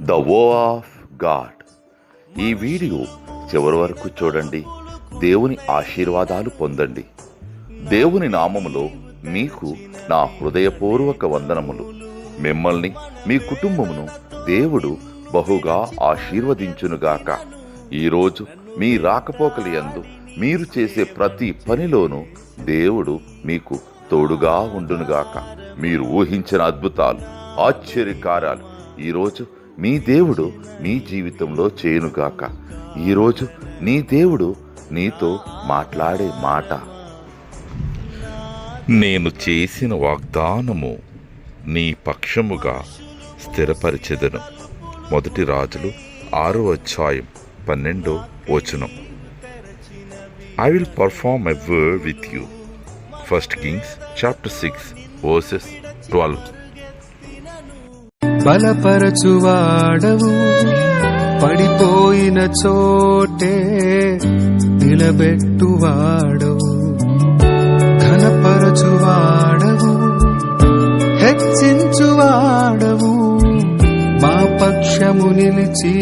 The వో of God. ఈ video చివరి వరకు చూడండి. దేవుని ఆశీర్వాదాలు పొందండి. దేవుని నామములో మీకు నా హృదయపూర్వక వందనములు. మిమ్మల్ని మీ కుటుంబమును దేవుడు బహుగా ఆశీర్వదించునుగాక. ఈరోజు మీ రాకపోకలి యందు మీరు చేసే ప్రతి పనిలోనూ దేవుడు మీకు తోడుగా ఉండునుగాక. మీరు ఊహించిన అద్భుతాలు, ఆశ్చర్యకార్యాలు ఈరోజు మీ దేవుడు మీ జీవితంలో చేయునుగాక. ఈరోజు నీ దేవుడు నీతో మాట్లాడే మాట, నేను చేసిన వాగ్దానము నీ పక్షముగా స్థిరపరిచెదను. 1 రాజులు 6:12. I will perform a word with you. 1 Kings 6:12. బలపరచువాడవు, పడిపోయిన చోటే నిలబెట్టువాడవు, ఘనపరచువాడవు, హెచ్చించువాడవు, మా పక్షము నిలిచి